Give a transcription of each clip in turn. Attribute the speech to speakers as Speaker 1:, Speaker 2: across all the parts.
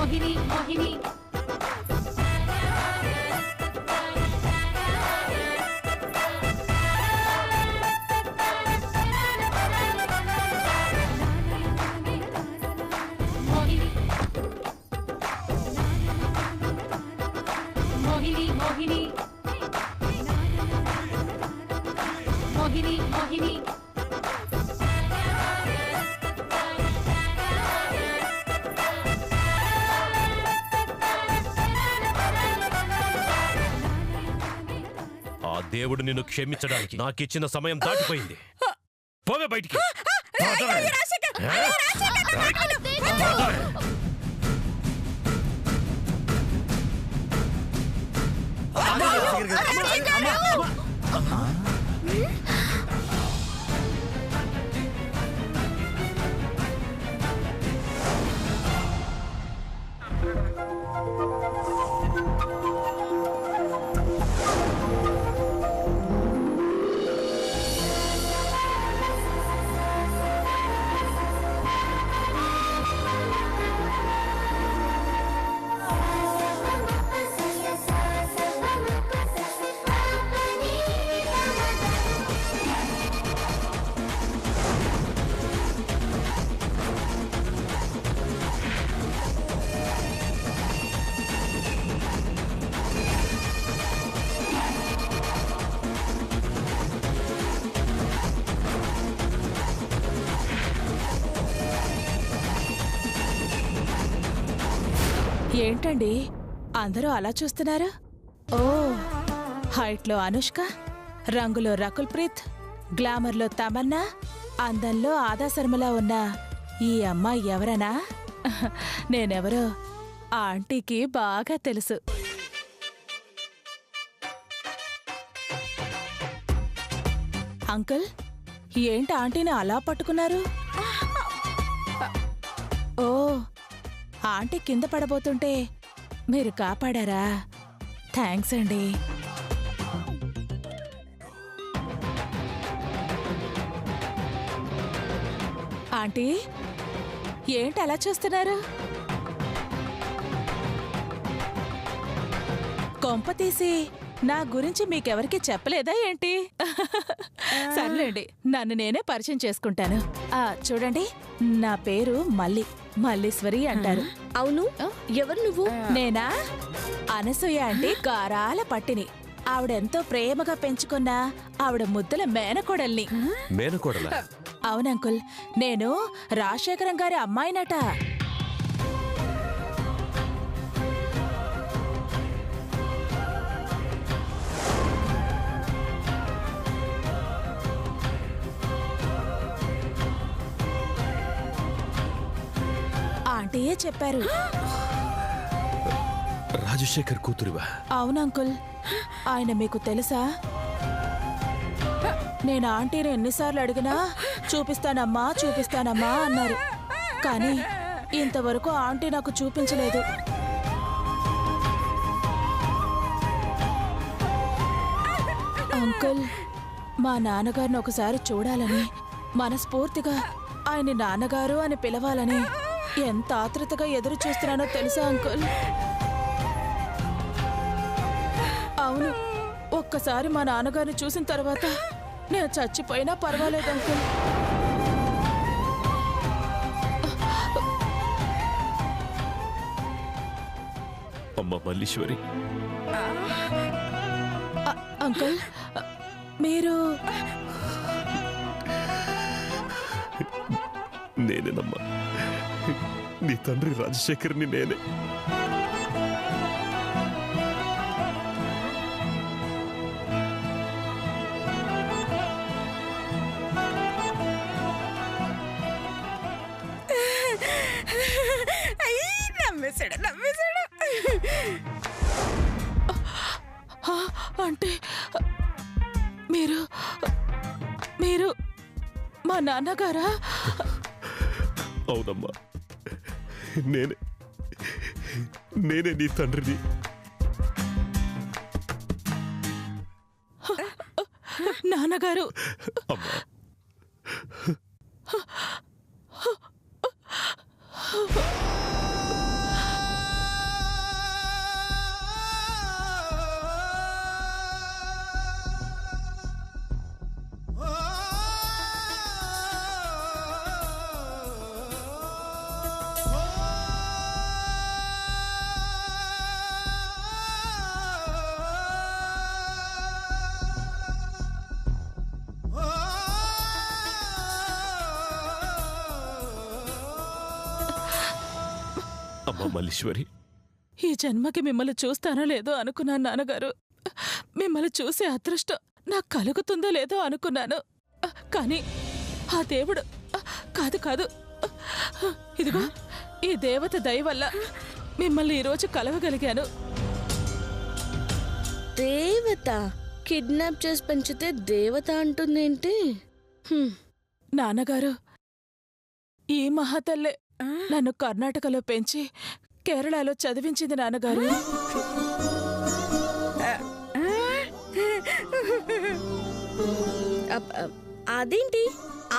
Speaker 1: మోహిని మోహిని మోహిని మోహిని మోహిని మోహిని
Speaker 2: ఆ దేవుడు నిన్ను క్షమించడానికి నాకిచ్చిన సమయం దాటిపోయింది. పోవే బయటికి.
Speaker 3: ఏంటండి అందరూ అలా చూస్తున్నారు? ఓ, హైట్లో అనుష్క, రంగులో రకుల్ ప్రీత్, గ్లామర్లో తమన్నా, అందంలో ఆదా శర్మలా ఉన్న ఈ అమ్మాయి ఎవరనా? నేనెవరో ఆ ఆంటీకి బాగా తెలుసు. అంకుల్, ఏంటి ఆంటీని అలా పట్టుకున్నారు? ఓ, ఆంటీ కింద పడబోతుంటే మీరు కాపాడారా? థ్యాంక్స్ అండి. ఆంటీ, ఏంటి అలా చూస్తున్నారు? కొంపతీసి నా గురించి మీకెవరికి చెప్పలేదా ఏంటి? సర్లేండి, నన్ను నేనే పరిచయం చేసుకుంటాను. చూడండి, నా పేరు మల్లీశ్వరి అంటారు.
Speaker 4: అవును, ఎవరు నువ్వు?
Speaker 3: నేనా? అనసూయ అంటే గారాల పట్టిని. ఆవిడెంతో ప్రేమగా పెంచుకున్న ఆవిడ ముద్దల మేనకోడల్ని.
Speaker 2: మేనకోడలా?
Speaker 3: అవునంకుల్, నేను రాజశేఖరం గారి అమ్మాయినట. ఆంటీయే చెప్పారు.
Speaker 2: రాజశేఖర్ కూతురువా?
Speaker 3: అవునంకుల్, ఆయన మీకు తెలుసా? నేను ఆంటీని ఎన్నిసార్లు అడిగినా చూపిస్తానమ్మా చూపిస్తానమ్మా అన్నారు. కానీ ఇంతవరకు ఆంటీ నాకు చూపించలేదు. అంకుల్, మా నాన్నగారిని ఒకసారి చూడాలని, మనస్ఫూర్తిగా ఆయన్ని నాన్నగారు అని పిలవాలని ఎంత ఆతృతగా ఎదురు చూస్తున్నానో తెలుసా అంకుల్? అవును, ఒక్కసారి మా నాన్నగారిని చూసిన తర్వాత నేను చచ్చిపోయినా పర్వాలేదు అంకుల్.
Speaker 2: అమ్మ మల్లీశ్వరి,
Speaker 3: అంకుల్, మీరు?
Speaker 2: నేనేనమ్మా, నీ తండ్రి రాజశేఖర్ని నేనే.
Speaker 4: నమ్మేశాడు.
Speaker 3: అంటే మీరు మా నాన్నగారా?
Speaker 2: అవునమ్మా, నేనే నీ తండ్రిని.
Speaker 3: నాన్నగారు,
Speaker 2: అమ్మా, అమ్మా మల్లీశ్వరి,
Speaker 3: ఈ జన్మకి మిమ్మల్ని చూస్తానో లేదో అనుకున్నాను నాన్నగారు. మిమ్మల్ని చూసే అదృష్టం నాకు కలుగుతుందో లేదో అనుకున్నాను. కానీ ఆ దేవుడు కాదు కాదు, ఇదిగో ఈ దేవత దయ వల్ల మిమ్మల్ని ఈరోజు కలవగలిగాను.
Speaker 4: దేవత కిడ్నాప్ చేసి పెంచితే దేవత అంటుందేంటి?
Speaker 3: నాన్నగారు, ఈ మహాతల్లే నన్ను కర్ణాటకలో పెంచి కేరళలో చదివించింది నాన్నగారు.
Speaker 4: అదేంటి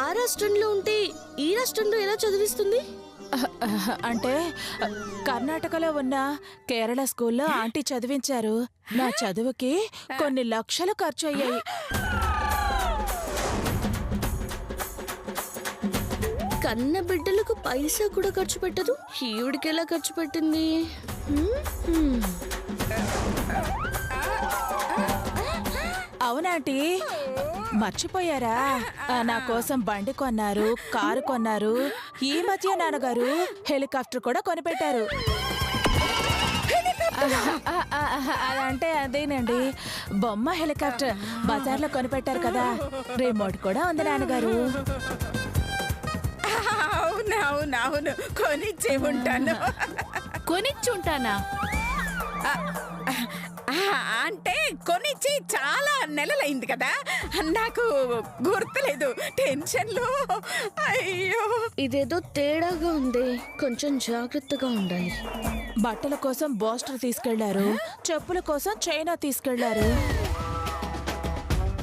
Speaker 4: ఆ రాష్ట్రంలో ఉంటే ఈ రాష్ట్రంలో ఎలా చదివిస్తుంది?
Speaker 3: అంటే కర్ణాటకలో ఉన్న కేరళ స్కూల్లో ఆంటీ చదివించారు. నా చదువుకి కొన్ని లక్షలు ఖర్చు అయ్యాయి.
Speaker 4: కన్న బిడ్డలకు పైసా కూడా ఖర్చు పెట్టదు, ఈవిడికి ఎలా ఖర్చు పెట్టింది?
Speaker 3: అవునాంటీ, మర్చిపోయారా? నా కోసం బండి కొన్నారు, కారు కొన్నారు. ఈ మధ్య నాన్నగారు హెలికాప్టర్ కూడా కొనిపెట్టారు. అదంటే అదేనండి, బొమ్మ హెలికాప్టర్ బజార్లో కొనిపెట్టారు కదా. రిమోట్ కూడా ఉంది నాన్నగారు.
Speaker 5: అవునవునవును, కొనిచ్చే ఉంటాను.
Speaker 1: కొనిచ్చుంటానా?
Speaker 5: అంటే కొనిచ్చి చాలా నెలలైంది కదా, నాకు గుర్తులేదు, టెన్షన్లో. అయ్యో,
Speaker 4: ఇదేదో తేడాగా ఉంది, కొంచెం జాగ్రత్తగా ఉండాలి.
Speaker 3: బట్టల కోసం బోస్టర్ తీసుకెళ్లారు, చెప్పుల కోసం చైనా తీసుకెళ్లారు,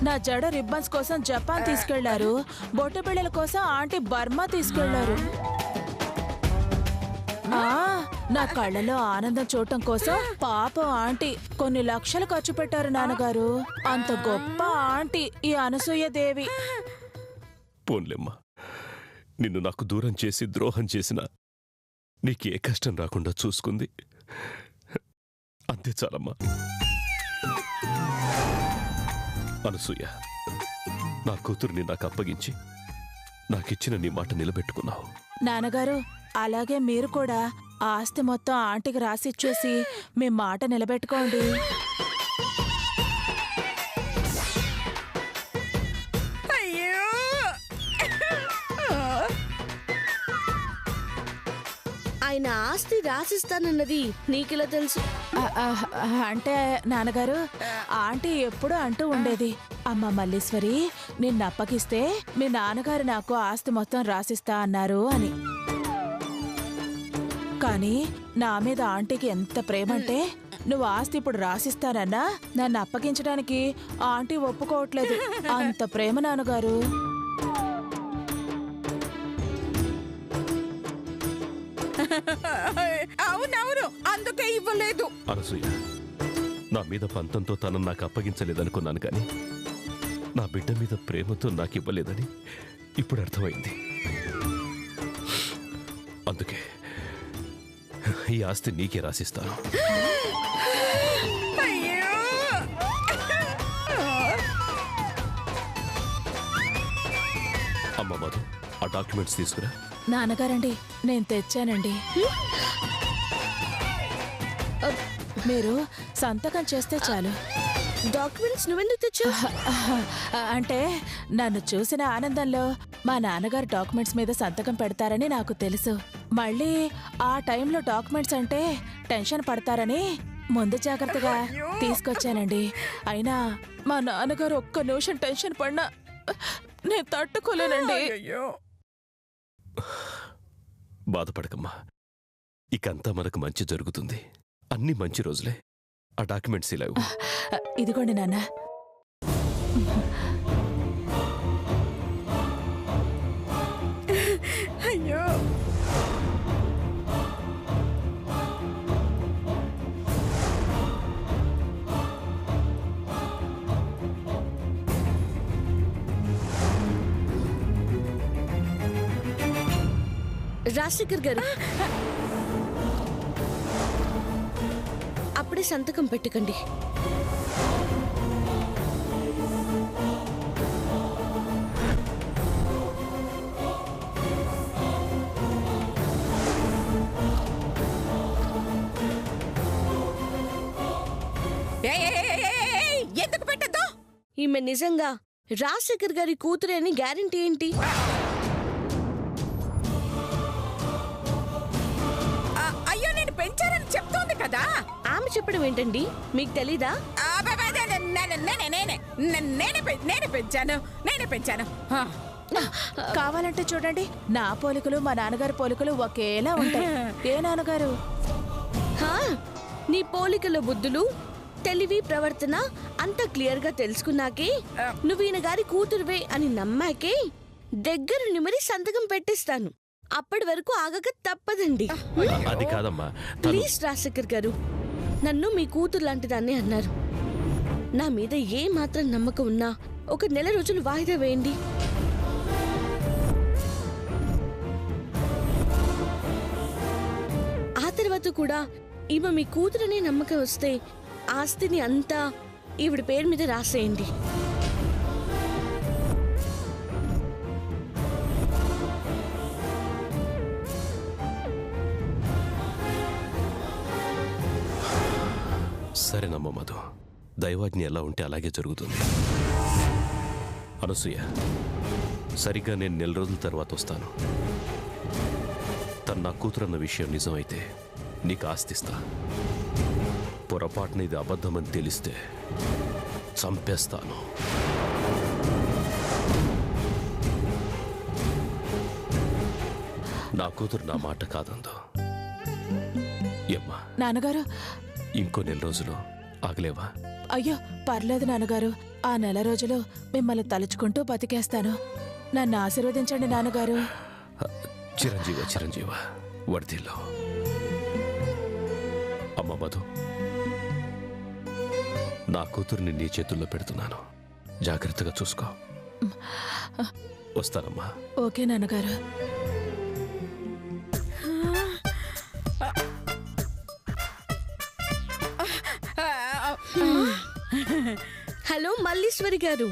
Speaker 3: నా జడ రిబ్బన్స్ కోసం జపాన్ తీసుకెళ్లారు, బొట్టు బిళ్ళల కోసం ఆంటీ బర్మా తీసుకెళ్లారు. నా కళ్ళలో ఆనందం చూడటం కోసం పాపం ఆంటీ కొన్ని లక్షలు ఖర్చు పెట్టారు నాన్నగారు. అంత గొప్ప ఆంటీ ఈ అనసూయ దేవి.
Speaker 2: పోన్లేమ్మా, నిన్ను నాకు దూరం చేసి ద్రోహం చేసిన నీకే కష్టం రాకుండా చూసుకుంది, అంతే చాలమ్మా. అనసూయ, నా కూతుర్ని నాకు అప్పగించి నాకిచ్చిన నీ మాట నిలబెట్టుకున్నావు.
Speaker 3: నాన్నగారు, అలాగే మీరు కూడా ఆస్తి మొత్తం ఆంటీకి రాసిచ్చేసి మీ మాట నిలబెట్టుకోండి.
Speaker 5: అయ్యో,
Speaker 4: ఆయన ఆస్తి రాసిస్తానన్నది నీకెలా తెలుసు?
Speaker 3: అంటే నాన్నగారు, ఆంటీ ఎప్పుడూ అంటూ ఉండేది, అమ్మ మల్లీశ్వరి, నిన్ను అప్పగిస్తే మీ నాన్నగారు నాకు ఆస్తి మొత్తం రాసిస్తా అన్నారు అని. కానీ నా మీద ఆంటీకి ఎంత ప్రేమంటే, నువ్వు ఆస్తి ఇప్పుడు రాసిస్తానన్నా నన్ను అప్పగించడానికి ఆంటీ ఒప్పుకోవట్లేదు. అంత ప్రేమ నాన్నగారు.
Speaker 5: అవునవును, అందుకే ఇవ్వలేదు.
Speaker 2: అనసూయ, నా మీద పంతంతో తనను నాకు అప్పగించలేదనుకున్నాను, కానీ నా బిడ్డ మీద ప్రేమతో నాకు ఇవ్వలేదని ఇప్పుడు అర్థమైంది. అందుకే ఈ ఆస్తి నీకే రాసిస్తాను.
Speaker 5: అయ్యో,
Speaker 2: అమ్మ మధు, ఆ డాక్యుమెంట్స్ తీసుకురా.
Speaker 3: నాన్నగారండి, నేను తెచ్చానండి. మీరు సంతకం చేస్తే చాలు.
Speaker 4: డాక్యుమెంట్స్ నువ్వెందుకు తెచ్చావు?
Speaker 3: అంటే నన్ను చూసిన ఆనందంలో మా నాన్నగారు డాక్యుమెంట్స్ మీద సంతకం పెడతారని నాకు తెలుసు. మళ్ళీ ఆ టైంలో డాక్యుమెంట్స్ అంటే టెన్షన్ పడతారని ముందు జాగ్రత్తగా తీసుకొచ్చానండి. అయినా మా నాన్నగారు ఒక్క నిమిషం టెన్షన్ పడినా నేను తట్టుకోలేనండి.
Speaker 5: అయ్యో,
Speaker 2: బాధపడకమ్మా, ఇకంతా మనకు మంచి జరుగుతుంది. అన్ని మంచి రోజులే. ఆ డాక్యుమెంట్స్ ఇలా ఇవ్వు.
Speaker 3: ఇదిగోండి నాన్న.
Speaker 5: అయ్యో,
Speaker 4: రాజశేఖర్ గారు, అప్పుడే సంతకం పెట్టకండి.
Speaker 5: ఎందుకు పెట్టద్దు?
Speaker 4: ఈమె నిజంగా రాజశేఖర్ గారి కూతురే అని గ్యారంటీ ఏంటి?
Speaker 5: అయ్యో నేను పెంచానని చెప్తోంది కదా.
Speaker 4: ఆమె చెప్పడం ఏంటండి, మీకు తెలీదా?
Speaker 5: నేనే పెంచాను.
Speaker 3: కావాలంటే చూడండి, నా పోలికలు మా నాన్నగారి పోలికలు ఒకేలా ఉంటాయి. ఏ నాన్నగారు?
Speaker 4: హా, నీ పోలికల బుద్ధులు, తెలివి, ప్రవర్తన అంత క్లియర్ గా తెలుసుకున్నాకే, నువ్వు ఈయన గారి కూతురువే అని నమ్మాకే దగ్గరుండి మరి సంతకం పెట్టిస్తాను. అప్పటి వరకు ఆగక తప్పదండి.
Speaker 2: అది కాదమ్మా.
Speaker 4: ప్లీజ్ రాజశేఖర్ గారు, నన్ను మీ కూతురు లాంటి దాన్ని అన్నారు. నా మీద ఏ మాత్రం నమ్మకం ఉన్నా 1 నెల రోజులు వాయిదా వేయండి. ఆ తర్వాత కూడా ఈమె మీ కూతురనే నమ్మకం వస్తే ఆస్తిని అంతా ఈవిడ పేరు మీద రాసేయండి.
Speaker 2: సరేనమ్మా మధు, దైవాజ్ఞ ఎలా ఉంటే అలాగే జరుగుతుంది. అనసూయ, సరిగ్గా నేను 1 నెల రోజుల తర్వాత వస్తాను. తను నా కూతురన్న విషయం నిజమైతే నీకు ఆస్తిస్తా. పొరపాటున ఇది అబద్ధమని తెలిస్తే చంపేస్తాను. నా కూతురు నా మాట కాదందో. ఏమ్మా
Speaker 3: నాన్నగారు,
Speaker 2: ఇంకో 1 నెల రోజులు ఆగలేవా?
Speaker 3: అయ్యో పర్లేదు నాన్నగారు, ఆ 1 నెల రోజులు మిమ్మల్ని తలుచుకుంటూ బతికేస్తాను. నన్ను ఆశీర్వదించండి నాన్నగారు.
Speaker 2: చిరంజీవ చిరంజీవ వర్ధిల్లో. అమ్మ మధు, నా కూతుర్ని నీ చేతుల్లో పెడుతున్నాను. జాగ్రత్తగా చూసుకో. వస్తానమ్మా.
Speaker 3: ఓకే నాన్నగారు.
Speaker 4: హలో మల్లీశ్వరి గారు,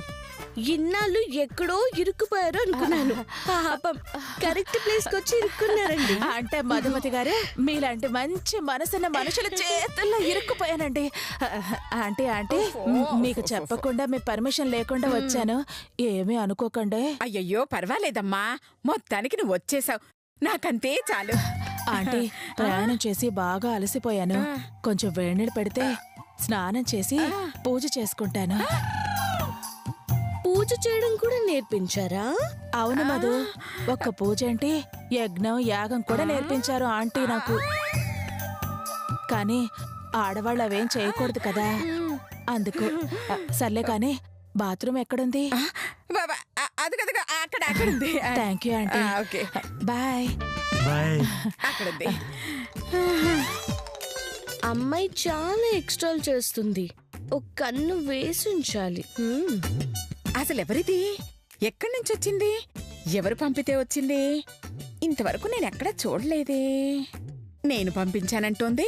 Speaker 4: ఇన్నాళ్ళు ఎక్కడో ఇరుక్కుపోయారు అనుకున్నాను. పాపం కరెక్ట్ ప్లేస్ కి వచ్చి ఇరుక్కున్నారండి.
Speaker 3: అంటే మధుమతి గారు, మీలాంటి మంచి మనసున్న మనుషుల చేతుల్లో ఇరుక్కుపోయానండి. ఆంటీ ఆంటీ, మీకు చెప్పకుండా మీ పర్మిషన్ లేకుండా వచ్చాను, ఏమీ అనుకోకండి.
Speaker 5: అయ్యయ్యో పర్వాలేదమ్మా, మొత్తానికి నువ్వు వచ్చేసావు, నాకంతే చాలు.
Speaker 3: ఆంటీ, ప్రయాణం చేసి బాగా అలసిపోయాను. కొంచెం వేడినీళ్ళు పెడితే స్నానం చేసి పూజ చేసుకుంటాను.
Speaker 4: పూజ చేయడం కూడా నేర్పించారా?
Speaker 3: అవును మధు, ఒక్క పూజ ఏంటి, యజ్ఞం యాగం కూడా నేర్పించారు ఆంటీ నాకు. కానీ ఆడవాళ్ళు అవేం చేయకూడదు కదా, అందుకు. సర్లే కానీ బాత్రూమ్ ఎక్కడుంది?
Speaker 5: అది కదా అక్కడ ఉంది.
Speaker 3: Thank you aunty.
Speaker 5: Okay
Speaker 3: bye.
Speaker 5: అక్కడుంది.
Speaker 4: అమ్మాయి చాలా ఎక్స్ట్రాల్ చేస్తుంది, ఒక కన్ను వేసి ఉంచాలి.
Speaker 5: అసలు ఎవరిది, ఎక్కడి నుంచి వచ్చింది, ఎవరు పంపితే వచ్చింది? ఇంతవరకు నేను ఎక్కడా చూడలేదే. నేను పంపించానంటోంది.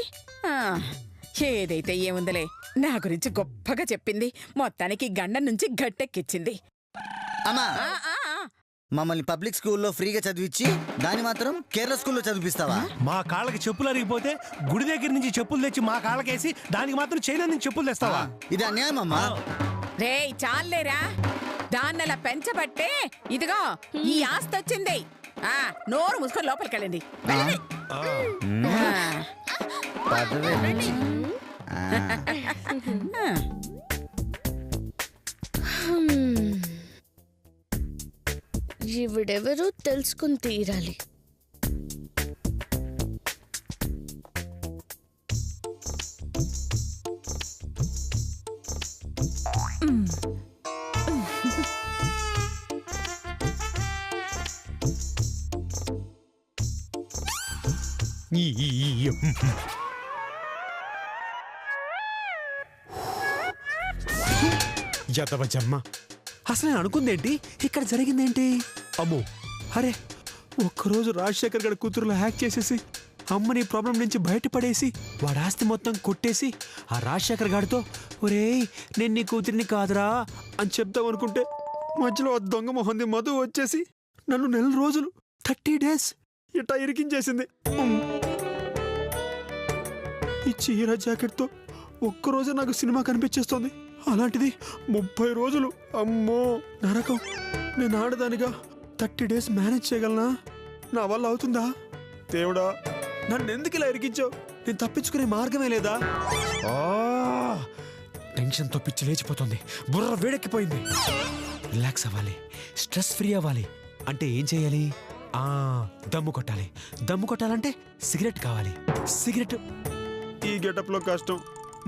Speaker 5: ఏదైతే ఏముందలే, నా గురించి గొప్పగా చెప్పింది. మొత్తానికి గండం నుంచి గట్టెక్కిచ్చింది.
Speaker 6: అమ్మా, మమ్మల్ని పబ్లిక్ స్కూల్లో ఫ్రీగా చదివించి దాన్ని మాత్రం కేరళ స్కూల్లో చదివిస్తావా?
Speaker 7: మా కాళ్ళకి చెప్పులు అరిగిపోతే గుడి దగ్గర నుంచి చెప్పులు తెచ్చి మా కాళ్ళకేసి దానికి మాత్రం చైనా నుంచి చెప్పులు తెస్తావా?
Speaker 6: ఇది అన్యాయం అమ్మా.
Speaker 5: రేయ్ చాలేరా, దాన్నలా పెంచబట్టే ఇదిగో ఈ ఆస్తి వచ్చింది. నోరు మూసుకొని లోపలికి వెళ్ళండి.
Speaker 4: ఈవిడెవరో తెలుసుకుని తీరాలి.
Speaker 7: జతవచ్చమ్మ, అసలు నేను అనుకుందేంటి, ఇక్కడ జరిగిందేంటి? అమ్మో, అరే ఒక్కరోజు రాజశేఖర్ గారి కూతురులో హ్యాక్ చేసేసి అమ్మని ప్రాబ్లం నుంచి బయటపడేసి వాడి ఆస్తి మొత్తం కొట్టేసి ఆ రాజశేఖర్ గారితో ఒరేయ్ నేను నీ కూతురిని కాదురా అని చెప్దాం అనుకుంటే మధ్యలో ఆ దొంగ మొహంది మధు వచ్చేసి నన్ను 1 నెల రోజులు 30 days ఇట్టా ఇరికించేసింది. ఈ చీర జాకెట్తో ఒక్కరోజే నాకు సినిమా కనిపించేస్తోంది, అలాంటిది 30 రోజులు. అమ్మో నరకం. నేను ఆడదానిగా 30 days మేనేజ్ చేయగలనా? నా వల్ల అవుతుందా? దేవుడా, నన్ను ఎందుకు ఇలా ఇరికించావు? నేను తప్పించుకునే మార్గమే లేదా? టెన్షన్తో పిచ్చి లేచిపోతుంది, బుర్ర వేడెక్కిపోయింది. రిలాక్స్ అవ్వాలి, స్ట్రెస్ ఫ్రీ అవ్వాలి అంటే ఏం చేయాలి? దమ్ము కొట్టాలి. దమ్ము కొట్టాలంటే సిగరెట్ కావాలి. సిగరెట్ ఈ గెటప్ లో కష్టం.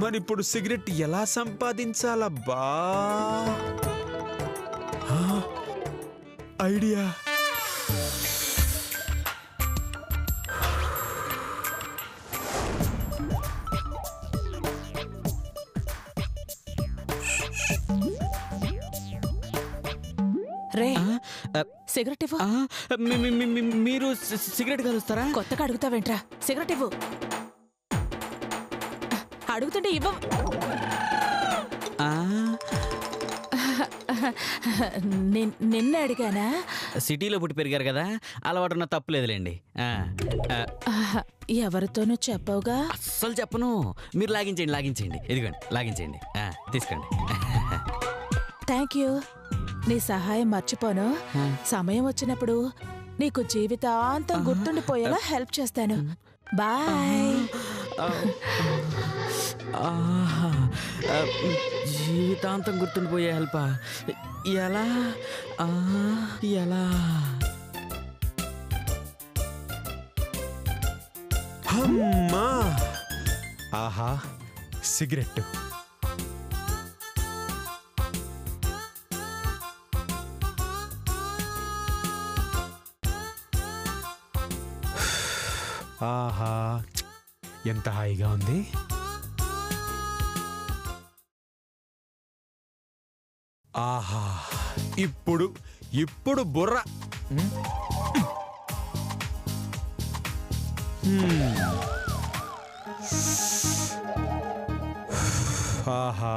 Speaker 7: మరి ఇప్పుడు సిగరెట్ ఎలా సంపాదించాలబ్బా? ఐడియా.
Speaker 3: రే సిగరెట్ ఇవ్వు.
Speaker 8: మీరు సిగరెట్ కలుస్తారా?
Speaker 3: కొత్తగా అడుగుతావేంట్రా? సిగరెట్ ఇవ్వు. అడుగుతుంటే ఇవ్వ. నిన్న అడిగానా?
Speaker 8: సిటీలో పుట్టి పెరిగారు కదా, అలవాటున్న తప్పు లేదులేండి.
Speaker 3: ఎవరితోనూ చెప్పవుగా?
Speaker 8: అస్సలు చెప్పను. మీరు లాగించండి. ఇదిగోండి, లాగించండి. తీసుకోండి.
Speaker 3: Thank you. నీ సహాయం మర్చిపోను. సమయం వచ్చినప్పుడు నీకు జీవితాంతం గుర్తుండిపోయేలా హెల్ప్ చేస్తాను. బాయ్.
Speaker 8: జీవితాంతం గుర్తుండిపోయే హెల్పా? ఎలా?
Speaker 7: అమ్మా, ఆహా, సిగరెట్. ఆహా, ఎంత హాయిగా ఉంది. ఆహా, ఇప్పుడు బుర్ర. ఆహా,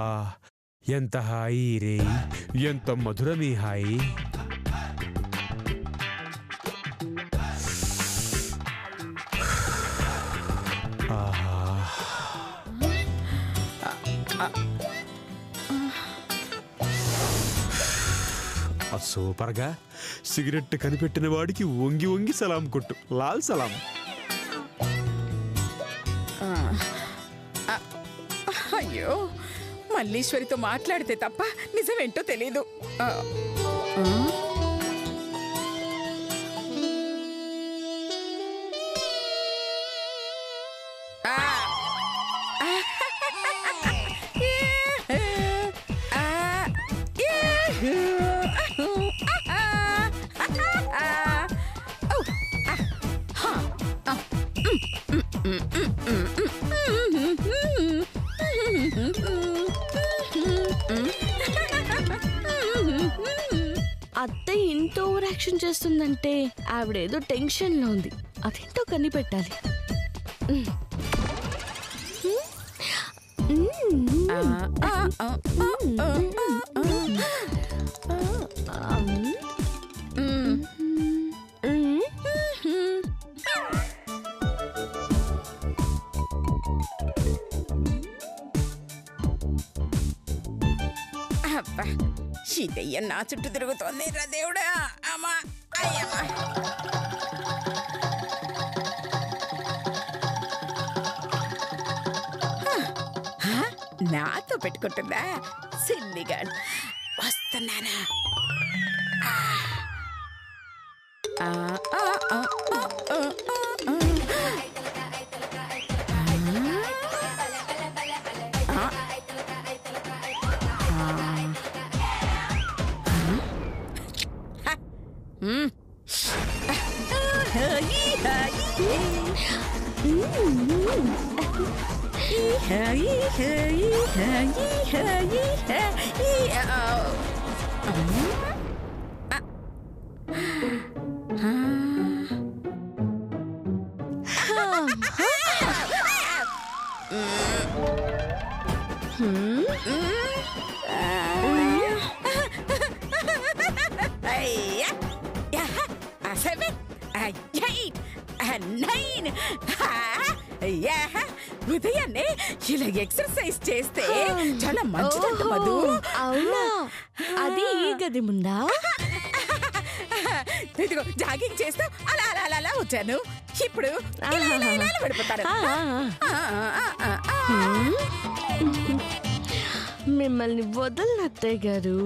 Speaker 7: ఎంత హాయి రే, ఎంత మధురమీ హాయి. సూపర్గా సిగరెట్ కనిపెట్టిన వాడికి వంగి వంగి సలాం కొట్టు. లాల్ సలాం.
Speaker 5: అయ్యో, మల్లీశ్వరితో మాట్లాడితే తప్ప నిజమేంటో తెలీదు.
Speaker 4: అత్తయ్య ఇంత ఓవర్ యాక్షన్ చేస్తుందంటే ఆవిడేదో టెన్షన్ లో ఉంది. అదేంటో కనిపెట్టాలి.
Speaker 5: ఈ దెయ్యం నా చుట్టూ తిరుగుతోంది రా దేవుడా. అమ్మా, అయ్యమ్మా. నాతో పెట్టుకుంటుందా సిల్లిగా? వస్తున్నానా? ఉదయాన్నే ఇలా ఎక్సర్సైజ్ చేస్తే చాలా మంచిదంట మధు.
Speaker 4: అవునా? అది ఈ గది ముందా?
Speaker 5: ఇదిగో జాగింగ్ చేస్తూ అలా అలా అలా అలా వచ్చాను. ఇప్పుడు ఇలా ఇలా ఇలా ఇలా పడిపోతాను.
Speaker 4: మిమ్మల్ని వదలను అత్తయ్య గారు.